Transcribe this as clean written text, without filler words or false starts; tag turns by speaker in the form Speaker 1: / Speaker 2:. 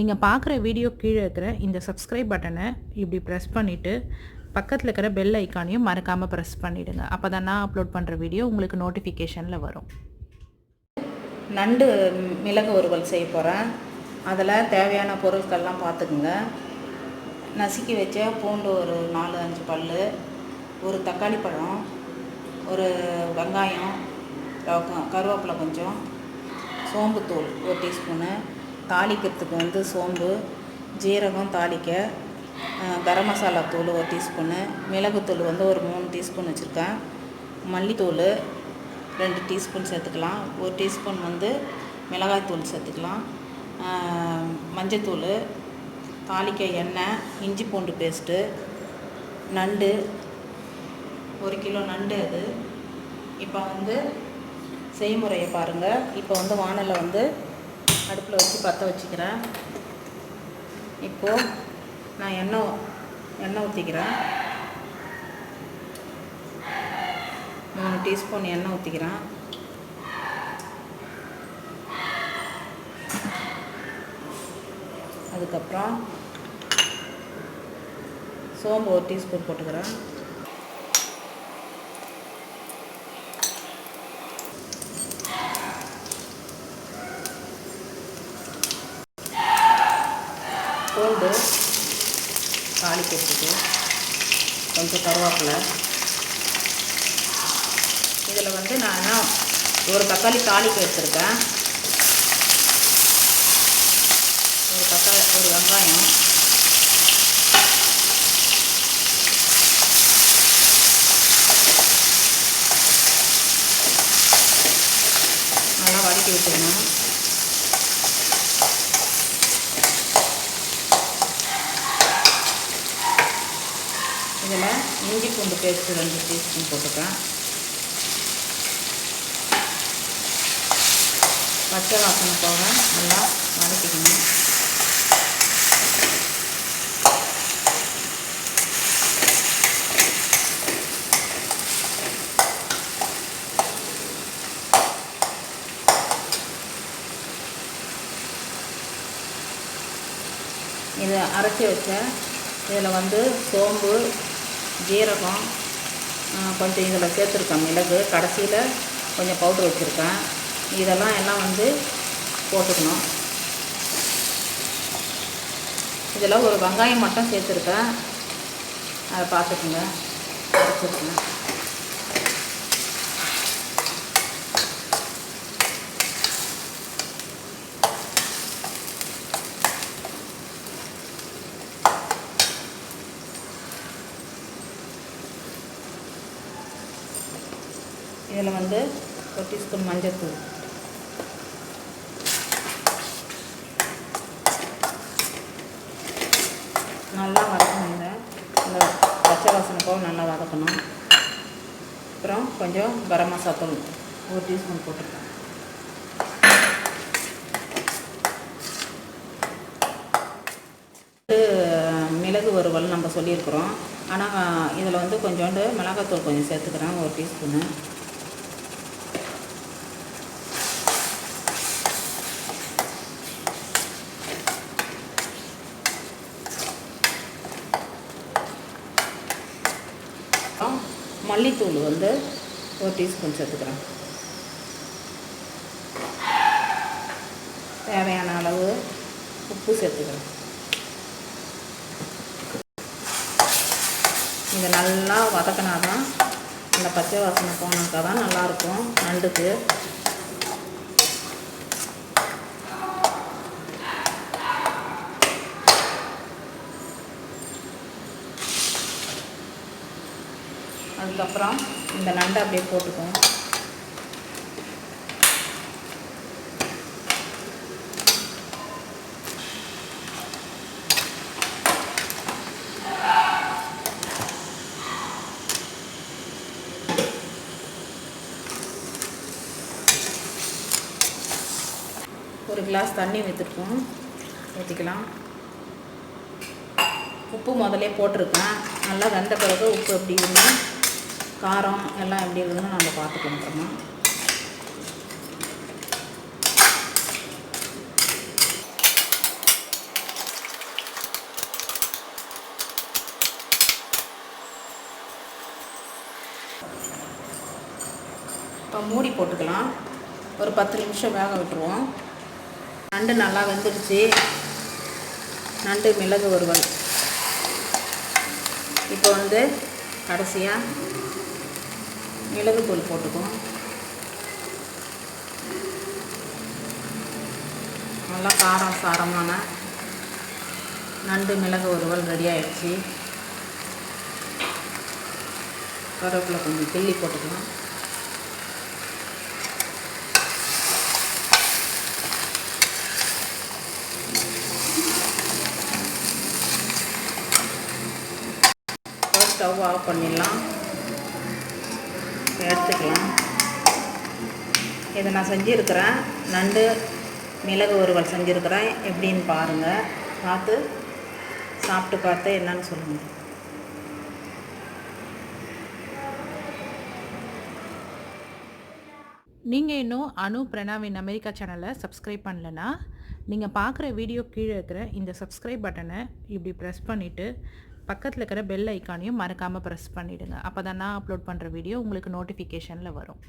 Speaker 1: நீங்கள் பார்க்குற வீடியோ கீழே இருக்கிற இந்த சப்ஸ்கிரைப் பட்டனை இப்படி ப்ரெஸ் பண்ணிவிட்டு பக்கத்தில் இருக்கிற பெல் ஐக்கானையும் மறக்காமல் ப்ரெஸ் பண்ணிவிடுங்க. அப்போ தான் நான் அப்லோட் பண்ணுற வீடியோ உங்களுக்கு நோட்டிஃபிகேஷனில் வரும். நண்டு மிளகு வறுவல் செய்ய போகிறேன். அதில் தேவையான பொருட்கள்லாம் பார்த்துக்குங்க. நசுக்கி வச்ச பூண்டு ஒரு 4-5 பல், ஒரு தக்காளி பழம், ஒரு வெங்காயம், கருவேப்பிலை கொஞ்சம், சோம்புத்தூள் 1 டீஸ்பூனு, தாளிக்கிறதுக்கு சோம்பு, ஜீரகம் தாளிக்க, கரம் மசாலா தூள் 1 டீஸ்பூனு, மிளகுத்தூள் ஒரு 3 டீஸ்பூன் வச்சுருக்கேன், மல்லித்தூள் 2 டீஸ்பூன் சேர்த்துக்கலாம், 1 டீஸ்பூன் மிளகாய்த்தூள் சேர்த்துக்கலாம், மஞ்சத்தூள், தாளிக்க எண்ணெய், இஞ்சி பூண்டு பேஸ்ட்டு, நண்டு 1 கிலோ நண்டு. அது இப்போ செய்முறையை பாருங்கள். இப்போ வானலை அடுப்பில் வச்சு பற்ற வச்சுக்கிறேன். இப்போது நான் எண்ணெய் ஊற்றிக்கிறேன். 3 டீஸ்பூன் எண்ணெய் ஊற்றிக்கிறேன். அதுக்கப்புறம் சோம்பு 1 டீஸ்பூன் போட்டுக்கிறேன். பூண்டு தாளிக்கிறதுக்கு கொஞ்சம் கருவேப்பிலை. இதில் நான் ஒரு தக்காளி தாளிக்க வச்சுருக்கேன், ஒரு வெங்காயம், நல்லா வதக்கி விட்டுக்கணும். இதில் இஞ்சி பூண்டு பேஸ்ட்டு 2 டீஸ்பூன் போட்டுக்கேன். பச்சை வாசனை போக நல்லா வதக்கிக்கணும். இதை அரைச்சி வச்ச இதில் சோம்பு, ஜீரகம் கொஞ்சம் இதில் சேர்த்துருக்கேன், மிளகு கடைசியில் கொஞ்சம் பவுட்ரு வச்சுருக்கேன். இதெல்லாம் எல்லாம் போட்டுக்கணும். இதில் ஒரு வெங்காயம் மட்டும் சேர்த்துருக்கேன், அதை பார்த்துக்குங்க, வச்சுருக்கேன். இதில் 1 டீஸ்பூன் மஞ்சள்தூள், நல்லா வதக்கணுங்க. இந்த பச்சை வாசனை போக நல்லா வதக்கணும். அப்புறம் கொஞ்சம் கரம் மசாலா தூள் 1 டீஸ்பூன் போட்டுருக்கேன். மிளகு வறுவல் நம்ம சொல்லியிருக்கிறோம், ஆனால் இதில் கொஞ்சோண்டு மிளகாத்தூள் கொஞ்சம் சேர்த்துக்கிறேன், 1 டீஸ்பூனு. மல்லித்தூள் 1 டீஸ்பூன் சேர்த்துக்கிறேன். தேவையான அளவு உப்பு சேர்த்துக்கிறேன். இதை நல்லா வதக்கினா தான், இந்த பச்சை வாசனை போனாக்கா தான் நல்லாயிருக்கும் நண்டுக்கு. அதுக்கப்புறம் இந்த நண்டை அப்படியே போட்டுக்குவோம். ஒரு கிளாஸ் தண்ணி ஊற்றிக்கலாம். உப்பு முதல்ல போட்டிருக்கேன். நல்லா வெந்த பிறகு உப்பு எப்படி இருக்குன்னு, காரம் எல்லாம் எப்படி இருக்குதுன்னு நம்ம பார்த்துக்கணும். இப்போ மூடி போட்டுக்கலாம். ஒரு 10 நிமிஷம் வேக விட்டுருவோம். நண்டு நல்லா வெந்துடுச்சு. நண்டு மிளகு வறுவல். இப்போ கடைசியாக மிளகுத்தூள் போட்டுக்குவோம். நல்லா சாரமான நண்டு மிளகு வறுவல் ரெடி ஆகிடுச்சு. கருவேப்பிலை கொஞ்சம் கிள்ளி போட்டுக்கலாம். ஸ்டவ் ஆஃப் பண்ணிடலாம். எடுத்துக்கலாம். இதை நான் செஞ்சுருக்கிறேன். நண்டு மிளகு வறுவல் செஞ்சுருக்கிறேன். எப்படின்னு பாருங்கள். பார்த்து சாப்பிட்டு பார்த்து என்னன்னு சொல்லுங்கள். நீங்கள் இன்னும் அனு பிரணாவின் அமெரிக்கா சேனலை சப்ஸ்கிரைப் பண்ணலன்னா நீங்கள் பார்க்குற வீடியோ கீழே இருக்கிற இந்த சப்ஸ்கிரைப் பட்டனை இப்படி ப்ரெஸ் பண்ணிவிட்டு பக்கத்தில் இருக்கிற பெல் ஐக்கானையும் மறக்காமல் ப்ரெஸ் பண்ணிவிடுங்க. அப்போ தான் நான் அப்லோட் பண்ணுற வீடியோ உங்களுக்கு நோட்டிஃபிகேஷனில் வரும்.